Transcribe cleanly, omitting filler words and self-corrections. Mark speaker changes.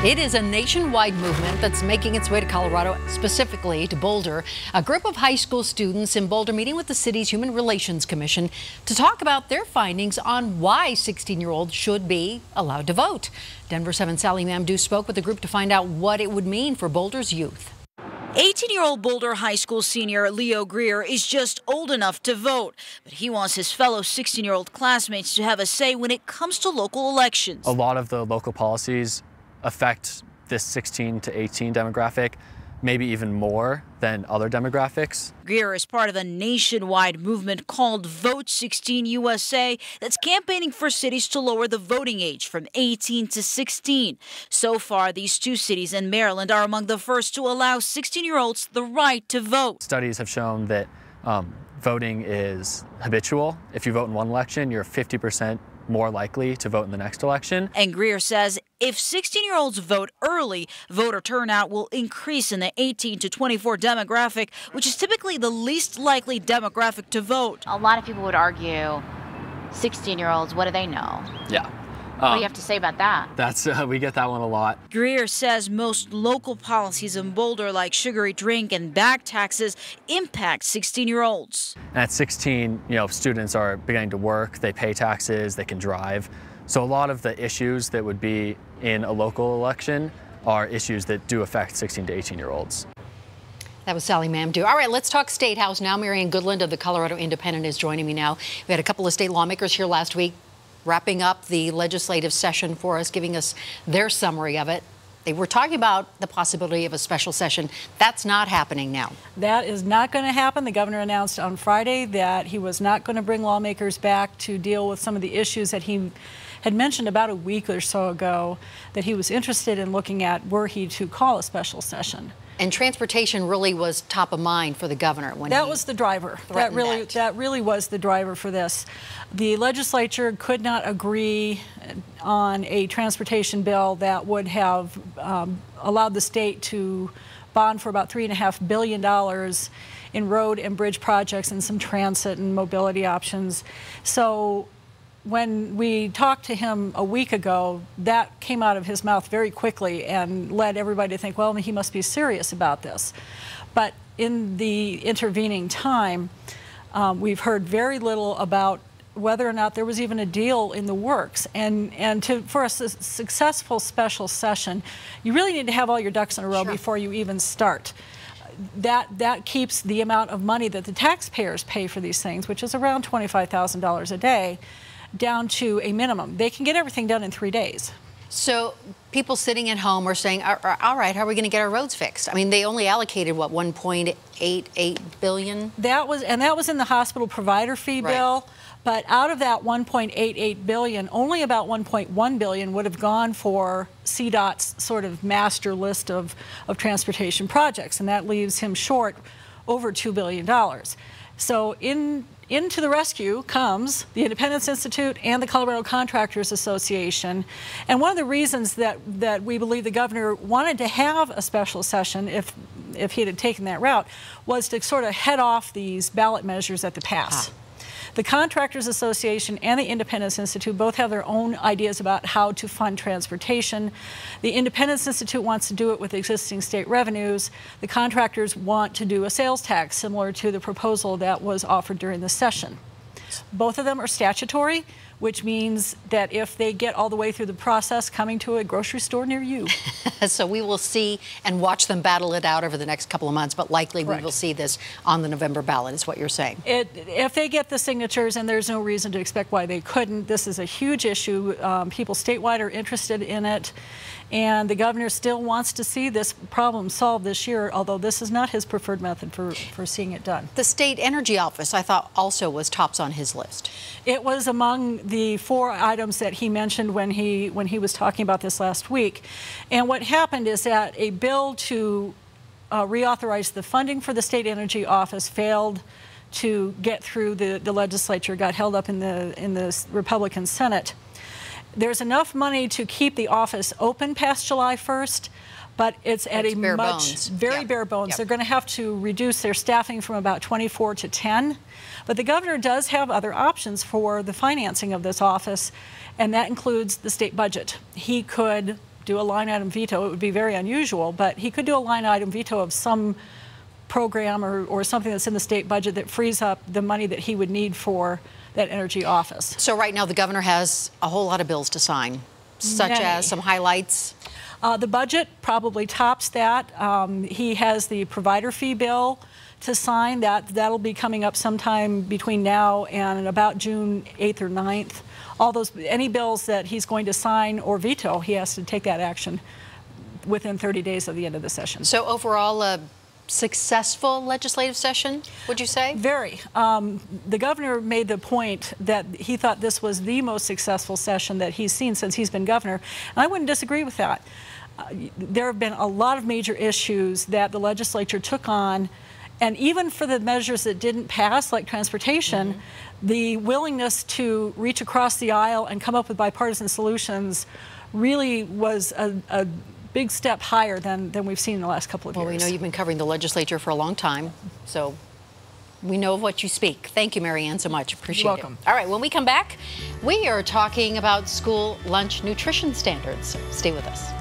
Speaker 1: It is a nationwide movement that's making its way to Colorado, specifically to Boulder. A group of high school students in Boulder meeting with the city's Human Relations Commission to talk about their findings on why 16-year-olds should be allowed to vote. Denver 7's Sally Mamdou spoke with the group to find out what it would mean for Boulder's youth.
Speaker 2: 18-year-old Boulder High School senior Leo Greer is just old enough to vote, but he wants his fellow 16-year-old classmates to have a say when it comes to local elections.
Speaker 3: A lot of the local policies affect this 16 to 18 demographic, maybe even more than other demographics.
Speaker 2: Greer is part of a nationwide movement called Vote 16 USA that's campaigning for cities to lower the voting age from 18 to 16. So far, these two cities in Maryland are among the first to allow 16-year-olds the right to vote.
Speaker 3: Studies have shown that voting is habitual. If you vote in one election, you're 50% more likely to vote in the next election.
Speaker 2: And Greer says if 16-year-olds vote early, voter turnout will increase in the 18 to 24 demographic, which is typically the least likely demographic to vote.
Speaker 4: A lot of people would argue 16-year-olds, what do they know?
Speaker 3: Yeah.
Speaker 4: What do you have to say about that?
Speaker 3: That's we get that one a lot.
Speaker 2: Greer says most local policies in Boulder, like sugary drink and bag taxes, impact 16-year-olds.
Speaker 3: And at 16, students are beginning to work, they pay taxes, they can drive. So a lot of the issues that would be in a local election are issues that do affect 16 to 18-year-olds.
Speaker 1: That was Sally Mamdou. All right, let's talk State House now. Marianne Goodland of the Colorado Independent is joining me now. We had a couple of state lawmakers here last week, wrapping up the legislative session for us, giving us their summary of it. They were talking about the possibility of a special session. That's not happening now.
Speaker 5: That is not going to happen. The governor announced on Friday that he was not going to bring lawmakers back to deal with some of the issues that he had mentioned about a week or so ago that he was interested in looking at were he to call a special session.
Speaker 1: And transportation really was top of mind for the governor when
Speaker 5: that was the driver. That really was the driver for this. The legislature could not agree on a transportation bill that would have allowed the state to bond for about $3.5 billion in road and bridge projects and some transit and mobility options. So when we talked to him a week ago, that came out of his mouth very quickly and led everybody to think, well, he must be serious about this. But in the intervening time, we've heard very little about whether or not there was even a deal in the works. And for a successful special session, you really need to have all your ducks in a row before you even start. That keeps the amount of money that the taxpayers pay for these things, which is around $25,000 a day, down to a minimum. They can get everything done in 3 days.
Speaker 1: So people sitting at home are saying, all right, how are we going to get our roads fixed? I mean, they only allocated, what, $1.88 billion?
Speaker 5: That was in the hospital provider fee bill. But out of that $1.88 billion, only about $1.1 billion would have gone for CDOT's sort of master list of transportation projects, and that leaves him short over $2 billion. So into the rescue comes the Independence Institute and the Colorado Contractors Association. And one of the reasons that we believe the governor wanted to have a special session, if he had taken that route, was to sort of head off these ballot measures at the pass. The Contractors Association and the Independence Institute both have their own ideas about how to fund transportation. The Independence Institute wants to do it with existing state revenues. The contractors want to do a sales tax similar to the proposal that was offered during the session. Both of them are statutory, which means that if they get all the way through the process, coming to a grocery store near you.
Speaker 1: So we will see and watch them battle it out over the next couple of months, but likely we will see this on the November ballot, is what you're saying.
Speaker 5: If they get the signatures, and there's no reason to expect why they couldn't, this is a huge issue. People statewide are interested in it. And the governor still wants to see this problem solved this year, although this is not his preferred method for seeing it done.
Speaker 1: The state energy office, I thought, also was tops on his list.
Speaker 5: It was among the 4 items that he mentioned when he was talking about this last week. And what happened is that a bill to reauthorize the funding for the state energy office failed to get through the legislature, got held up in the Republican Senate. There's enough money to keep the office open past July 1st, but it's at a
Speaker 1: bare bones.
Speaker 5: They're going to have to reduce their staffing from about 24 to 10. But the governor does have other options for the financing of this office, and that includes the state budget. He could do a line item veto. It would be very unusual, but he could do a line item veto of some program or something that's in the state budget that frees up the money that he would need for that energy office.
Speaker 1: So right now the governor has a whole lot of bills to sign, such as some highlights.
Speaker 5: The budget probably tops that. He has the provider fee bill to sign. That'll be coming up sometime between now and about June 8th or 9th. Any bills that he's going to sign or veto, he has to take that action within 30 days of the end of the session.
Speaker 1: So overall, a successful legislative session, would you say?
Speaker 5: Very. The governor made the point that he thought this was the most successful session that he's seen since he's been governor, and I wouldn't disagree with that. There have been a lot of major issues that the legislature took on, and even for the measures that didn't pass, like transportation, the willingness to reach across the aisle and come up with bipartisan solutions really was a big step higher than we've seen in the last couple of years.
Speaker 1: Well, we know you've been covering the legislature for a long time, so we know of what you speak. Thank you, Mary Ann, so much. Appreciate it.
Speaker 5: You're welcome.
Speaker 1: All right, when we come back, we are talking about school lunch nutrition standards. Stay with us.